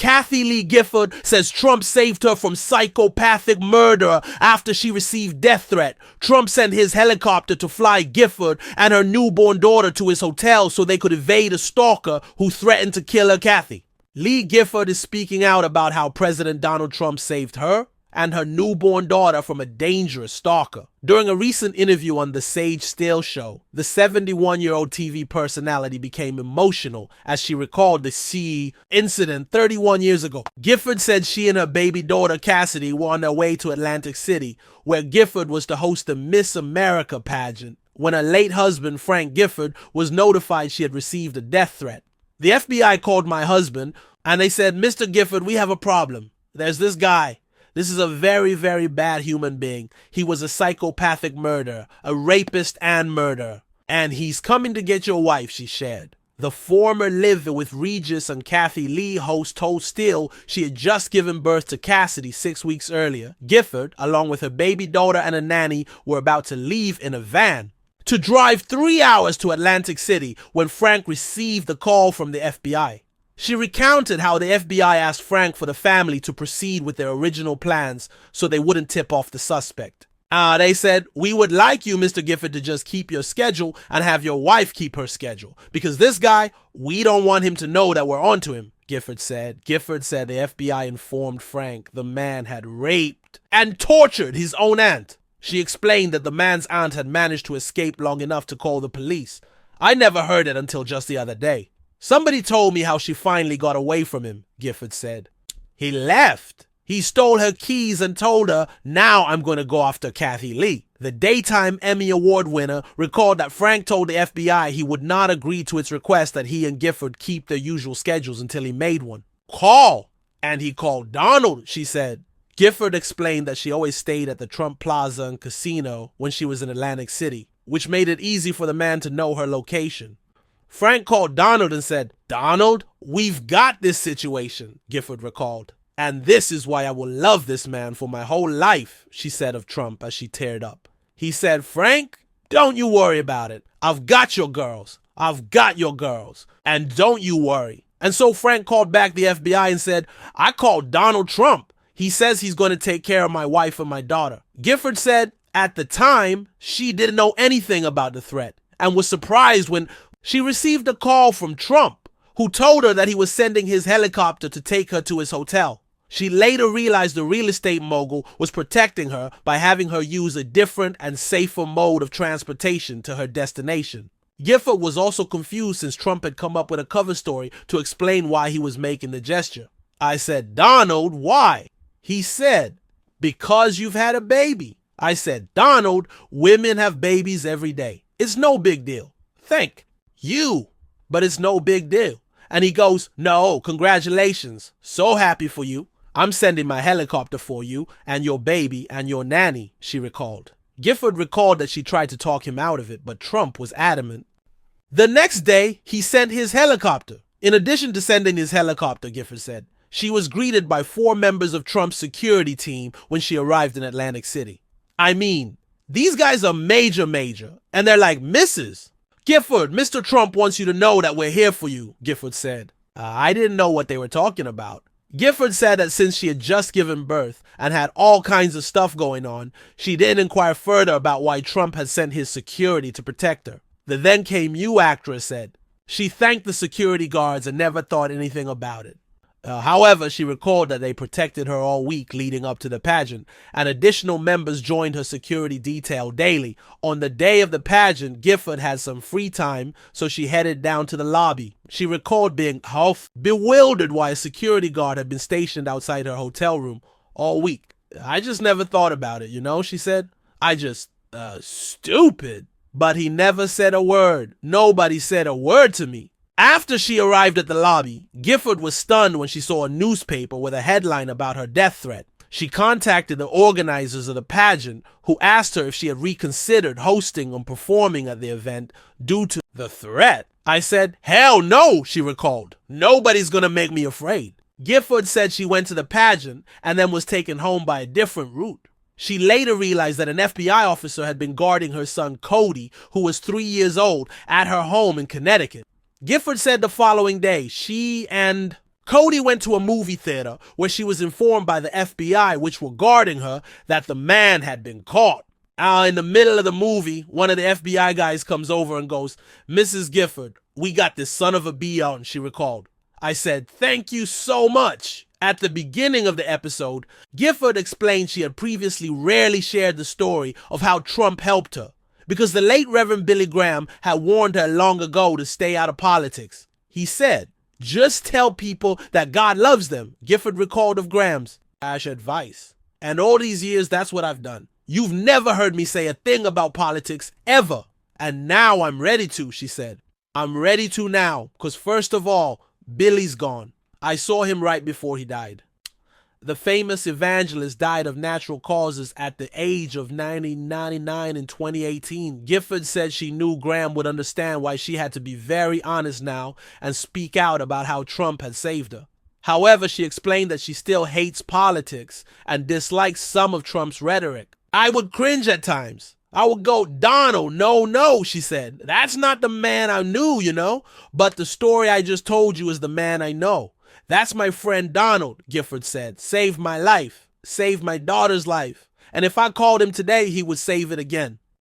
Kathie Lee Gifford says Trump saved her from psychopathic murder after she received death threat. Trump sent his helicopter to fly Gifford and her newborn daughter to his hotel so they could evade a stalker who threatened to kill her. Kathie Lee Gifford is speaking out about how President Donald Trump saved her and her newborn daughter from a dangerous stalker. During a recent interview on the Sage Steele Show, the 71-year-old TV personality became emotional as she recalled the incident 31 years ago. Gifford said she and her baby daughter Cassidy were on their way to Atlantic City, where Gifford was to host the Miss America pageant, when her late husband, Frank Gifford, was notified she had received a death threat. The FBI called my husband and they said, "Mr. Gifford, we have a problem. There's this guy. This is a very, very bad human being. He was a psychopathic murderer, a rapist and murderer. And he's coming to get your wife," she shared. The former Live with Regis and Kathie Lee host told Steele she had just given birth to Cassidy 6 weeks earlier. Gifford, along with her baby daughter and a nanny, were about to leave in a van to drive 3 hours to Atlantic City when Frank received the call from the FBI. She recounted how the FBI asked Frank for the family to proceed with their original plans so they wouldn't tip off the suspect. They said, "We would like you, Mr. Gifford, to just keep your schedule and have your wife keep her schedule. Because this guy, we don't want him to know that we're onto him," Gifford said. Gifford said the FBI informed Frank the man had raped and tortured his own aunt. She explained that the man's aunt had managed to escape long enough to call the police. "I never heard it until just the other day. Somebody told me how she finally got away from him," Gifford said. "He left. He stole her keys and told her, 'Now I'm going to go after Kathie Lee.'" The Daytime Emmy Award winner recalled that Frank told the FBI he would not agree to its request that he and Gifford keep their usual schedules until he made one. "Call." And he called Donald, she said. Gifford explained that she always stayed at the Trump Plaza and Casino when she was in Atlantic City, which made it easy for the man to know her location. Frank called Donald and said, "Donald, we've got this situation," Gifford recalled. "And this is why I will love this man for my whole life," she said of Trump as she teared up. He said, "Frank, don't you worry about it. I've got your girls. I've got your girls. And don't you worry." And so Frank called back the FBI and said, "I called Donald Trump. He says he's going to take care of my wife and my daughter." Gifford said at the time she didn't know anything about the threat and was surprised when she received a call from Trump, who told her that he was sending his helicopter to take her to his hotel. She later realized the real estate mogul was protecting her by having her use a different and safer mode of transportation to her destination. Gifford was also confused since Trump had come up with a cover story to explain why he was making the gesture. I said, "Donald, why?" He said, "Because you've had a baby." I said, "Donald, women have babies every day. It's no big deal. Thank you, but it's no big deal." And he goes, "No, congratulations. So happy for you. I'm sending my helicopter for you and your baby and your nanny," she recalled. Gifford recalled that she tried to talk him out of it, but Trump was adamant. The next day, he sent his helicopter. In addition to sending his helicopter, Gifford said, she was greeted by 4 members of Trump's security team when she arrived in Atlantic City. I mean, these guys are major, and they're like, "Mrs. Gifford, Mr. Trump wants you to know that we're here for you," Gifford said. I didn't know what they were talking about. Gifford said that since she had just given birth and had all kinds of stuff going on, she didn't inquire further about why Trump had sent his security to protect her. The Then Came You actress said she thanked the security guards and never thought anything about it. However, she recalled that they protected her all week leading up to the pageant, and additional members joined her security detail daily. On the day of the pageant, Gifford had some free time, so she headed down to the lobby. She recalled being half bewildered why a security guard had been stationed outside her hotel room all week. "I just never thought about it, she said. Stupid. But he never said a word. Nobody said a word to me." After she arrived at the lobby, Gifford was stunned when she saw a newspaper with a headline about her death threat. She contacted the organizers of the pageant, who asked her if she had reconsidered hosting and performing at the event due to the threat. I said, "Hell no," she recalled. "Nobody's gonna make me afraid." Gifford said she went to the pageant and then was taken home by a different route. She later realized that an FBI officer had been guarding her son Cody, who was 3 years old, at her home in Connecticut. Gifford said the following day she and Cody went to a movie theater where she was informed by the FBI, which were guarding her, that the man had been caught. In the middle of the movie, one of the FBI guys comes over and goes, "Mrs. Gifford, we got this son of a bee on," she recalled. I said, "Thank you so much." At the beginning of the episode, Gifford explained she had previously rarely shared the story of how Trump helped her, because the late Reverend Billy Graham had warned her long ago to stay out of politics. He said, "Just tell people that God loves them," Gifford recalled of Graham's advice. And all these years, that's what I've done. You've never heard me say a thing about politics, ever. And now I'm ready to, she said. I'm ready to now, because first of all, Billy's gone. I saw him right before he died. The famous evangelist died of natural causes at the age of 99 in 2018. Gifford said she knew Graham would understand why she had to be very honest now and speak out about how Trump had saved her. However, she explained that she still hates politics and dislikes some of Trump's rhetoric. I would cringe at times. I would go, "Donald, no," she said. "That's not the man I knew, you know. But the story I just told you is the man I know. That's my friend Donald," Gifford said. "Saved my life, saved my daughter's life. And if I called him today, he would save it again."